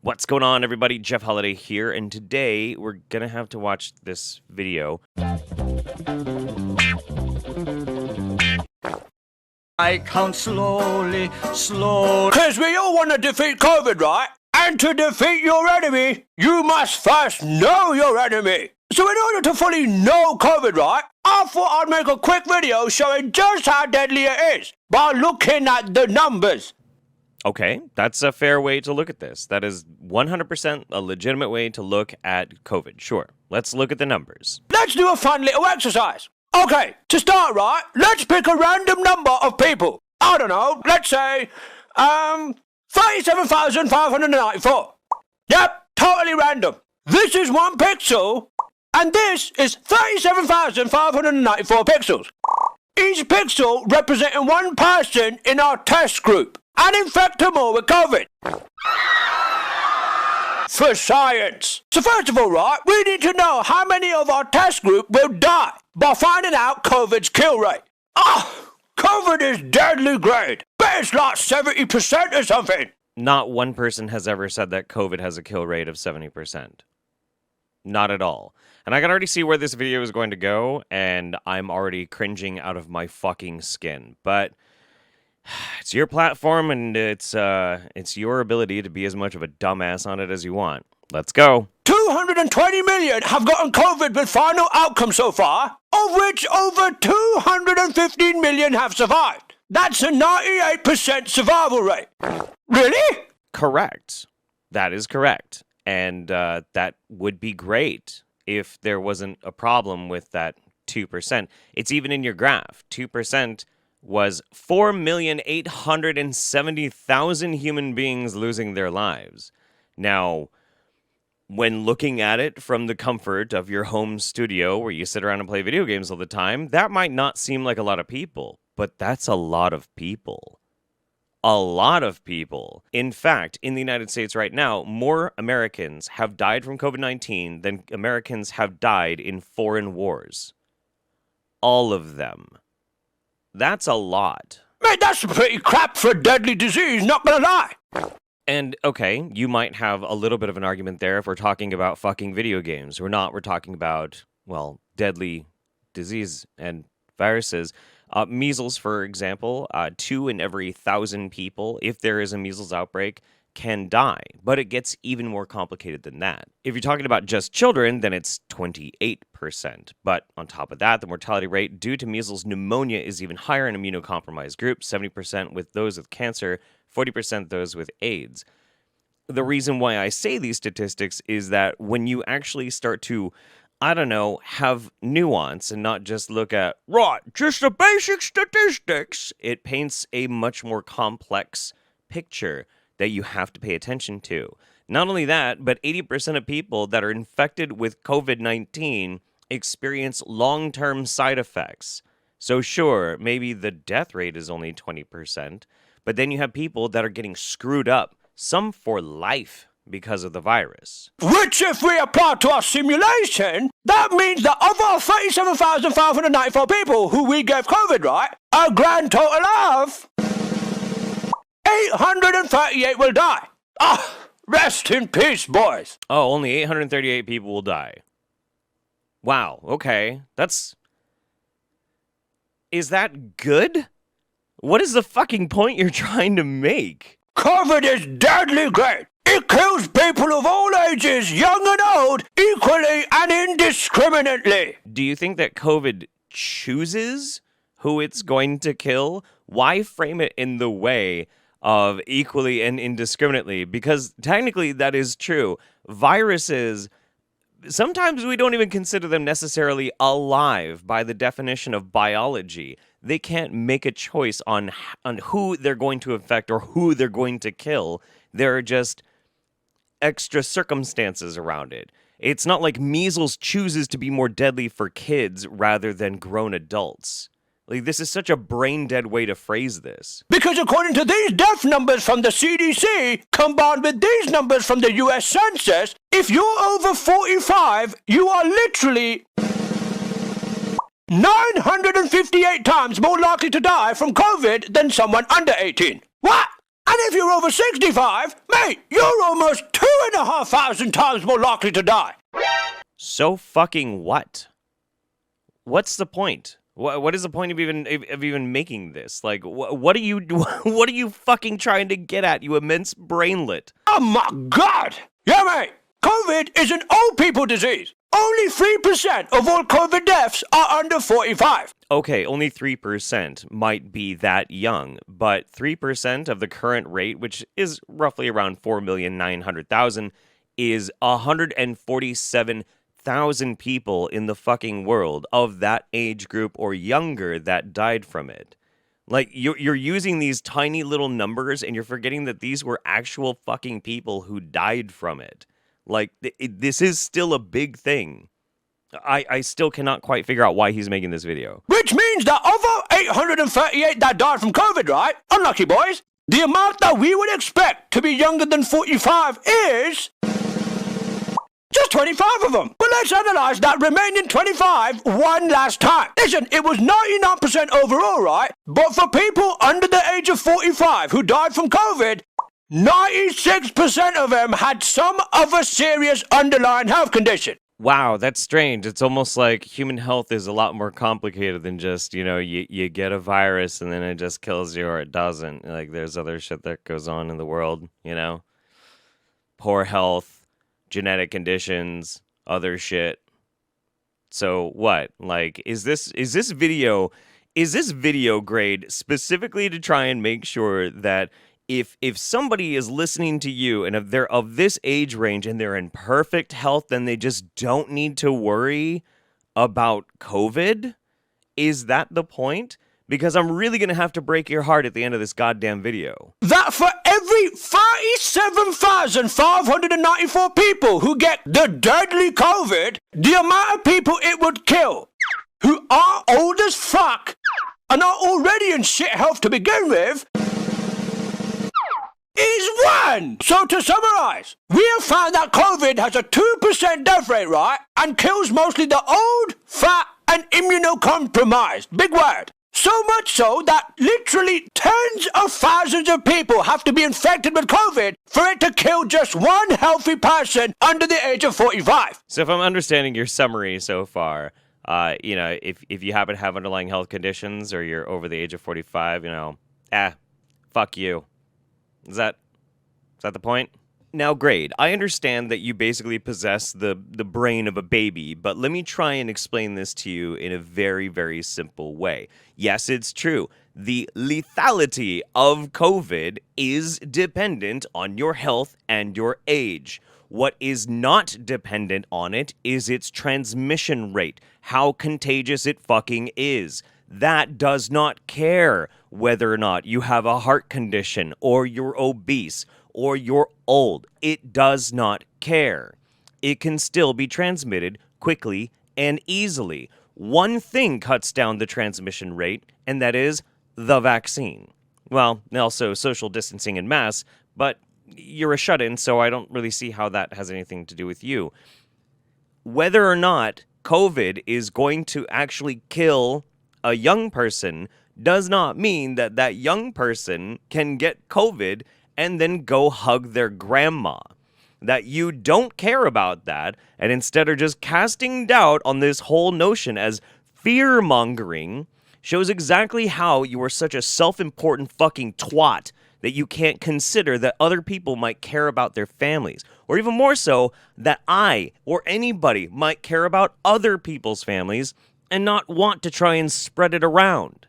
What's going on, everybody? Jeff Holiday here, and today we're gonna have to watch this video. I count slowly. Cause we all want to defeat COVID, right? And to defeat your enemy, you must first know your enemy. So in order to fully know COVID, right, I thought I'd make a quick video showing just how deadly it is by looking at the numbers. Okay, that's a fair way to look at this. That is 100% a legitimate way to look at COVID. Sure, let's look at the numbers. Let's do a fun little exercise. Okay, to start, right, let's pick a random number of people. I don't know, let's say, 37,594. Yep, totally random. This is 1 pixel, and this is 37,594 pixels. Each pixel representing 1 person in our test group, and infect them all with COVID. For science. So first of all, right, we need to know how many of our test group will die by finding out COVID's kill rate. COVID is deadly great, but it's like 70% or something. Not one person has ever said that COVID has a kill rate of 70%. Not at all. And I can already see where this video is going to go, and I'm already cringing out of my fucking skin. But it's your platform, and it's your ability to be as much of a dumbass on it as you want. Let's go. 220 million have gotten COVID with final outcome so far, of which over 215 million have survived. That's a 98% survival rate. Really? Correct. That is correct. And that would be great if there wasn't a problem with that 2%. It's even in your graph. 2% was 4,870,000 human beings losing their lives. Now, when looking at it from the comfort of your home studio where you sit around and play video games all the time, that might not seem like a lot of people, but that's a lot of people. A lot of people. In fact, in the United States right now, more Americans have died from COVID-19 than Americans have died in foreign wars. All of them. That's a lot. Mate, that's pretty crap for a deadly disease, not gonna lie. And, okay, you might have a little bit of an argument there if we're talking about fucking video games. We're talking about, well, deadly disease and viruses. Measles, for example, 2 in every 1,000 people, if there is a measles outbreak, can die. But it gets even more complicated than that. If you're talking about just children, then it's 28%. But on top of that, the mortality rate due to measles pneumonia is even higher in immunocompromised groups, 70% with those with cancer, 40% those with AIDS. The reason why I say these statistics is that when you actually start to, I don't know, have nuance and not just look at, right, just the basic statistics, it paints a much more complex picture that you have to pay attention to. Not only that, but 80% of people that are infected with COVID-19 experience long-term side effects. So sure, maybe the death rate is only 20%, but then you have people that are getting screwed up, some for life, because of the virus. Which, if we apply to our simulation, that means that of our 37,594 people who we gave COVID, right, a grand total of 838 will die. Rest in peace, boys. Oh, only 838 people will die. Wow, okay. Is that good? What is the fucking point you're trying to make? COVID is deadly great. It kills people of all ages, young and old, equally and indiscriminately. Do you think that COVID chooses who it's going to kill? Why frame it in the way of equally and indiscriminately? Because technically that is true. Viruses, sometimes we don't even consider them necessarily alive by the definition of biology. They can't make a choice on who they're going to infect or who they're going to kill. There are just extra circumstances around it. It's not like measles chooses to be more deadly for kids rather than grown adults. Like, this is such a brain-dead way to phrase this. Because according to these death numbers from the CDC, combined with these numbers from the US Census, if you're over 45, you are literally 958 times more likely to die from COVID than someone under 18. What? And if you're over 65, mate, you're almost 2 3,500 times more likely to die. So fucking what? What's the point? What is the point of even making this? Like, what are you fucking trying to get at, you immense brainlet? Oh my God! Yeah, mate. COVID is an old people disease. Only 3% of all COVID deaths are under 45. Okay, only 3% might be that young, but 3% of the current rate, which is roughly around 4,900,000, is 147,000 people in the fucking world of that age group or younger that died from it. Like, you're using these tiny little numbers and you're forgetting that these were actual fucking people who died from it. Like, this is still a big thing. I still cannot quite figure out why he's making this video. Which means that of our 838 that died from COVID, right? Unlucky boys. The amount that we would expect to be younger than 45 is just 25 of them. But let's analyze that remaining 25 one last time. Listen, it was 99% overall, right? But for people under the age of 45 who died from COVID, 96% of them had some other serious underlying health condition. Wow, that's strange. It's almost like human health is a lot more complicated than just, you get a virus and then it just kills you or it doesn't. Like, there's other shit that goes on in the world, Poor health, genetic conditions, other shit. So what? Like, is this video grade specifically to try and make sure that if somebody is listening to you and if they're of this age range and they're in perfect health, then they just don't need to worry about COVID? Is that the point? Because I'm really going to have to break your heart at the end of this goddamn video. That for every 37,594 people who get the deadly COVID, the amount of people it would kill who are old as fuck and are already in shit health to begin with is 1. So to summarize, we have found that COVID has a 2% death rate, right? And kills mostly the old, fat, and immunocompromised. Big word. So much so that literally tens of thousands of people have to be infected with COVID for it to kill just one healthy person under the age of 45. So if I'm understanding your summary so far, if you happen to have underlying health conditions or you're over the age of 45, fuck you. Is that the point? Now, Grade, I understand that you basically possess the brain of a baby, but let me try and explain this to you in a very, very simple way. Yes, it's true. The lethality of COVID is dependent on your health and your age. What is not dependent on it is its transmission rate, how contagious it fucking is. That does not care whether or not you have a heart condition or you're obese or you're old. It does not care. It can still be transmitted quickly and easily. One thing cuts down the transmission rate, and that is the vaccine. Well, also social distancing and masks, but you're a shut-in, so I don't really see how that has anything to do with you. Whether or not COVID is going to actually kill a young person does not mean that that young person can get COVID and then go hug their grandma. That you don't care about that and instead are just casting doubt on this whole notion as fear-mongering shows exactly how you are such a self-important fucking twat that you can't consider that other people might care about their families. Or even more so, that I or anybody might care about other people's families and not want to try and spread it around.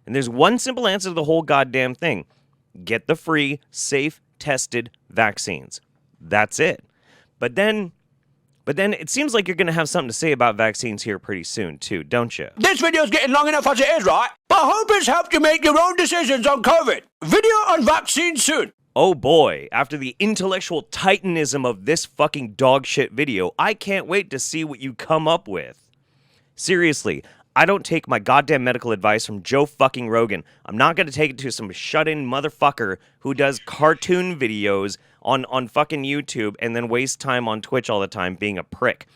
And there's one simple answer to the whole goddamn thing. Get the free, safe, tested vaccines. That's it. But then it seems like you're going to have something to say about vaccines here pretty soon, too, don't you? This video's getting long enough as it is, right? But I hope it's helped you make your own decisions on COVID. Video on vaccines soon. Oh boy, after the intellectual titanism of this fucking dogshit video, I can't wait to see what you come up with. Seriously, I don't take my goddamn medical advice from Joe fucking Rogan. I'm not going to take it to some shut-in motherfucker who does cartoon videos on fucking YouTube and then wastes time on Twitch all the time being a prick.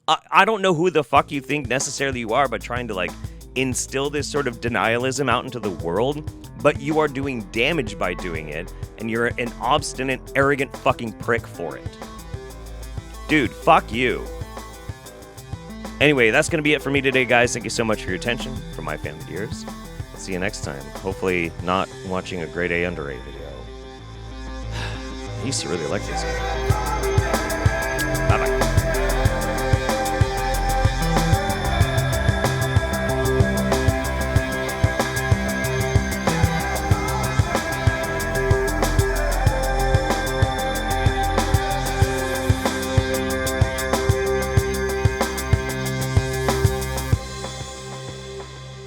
I don't know who the fuck you think necessarily you are, but trying to, instill this sort of denialism out into the world, but you are doing damage by doing it, and you're an obstinate, arrogant fucking prick for it. Dude, fuck you. Anyway, that's going to be it for me today, guys. Thank you so much for your attention. From my family to yours. See you next time. Hopefully not watching a Grade A Under A video. I used to really like this game.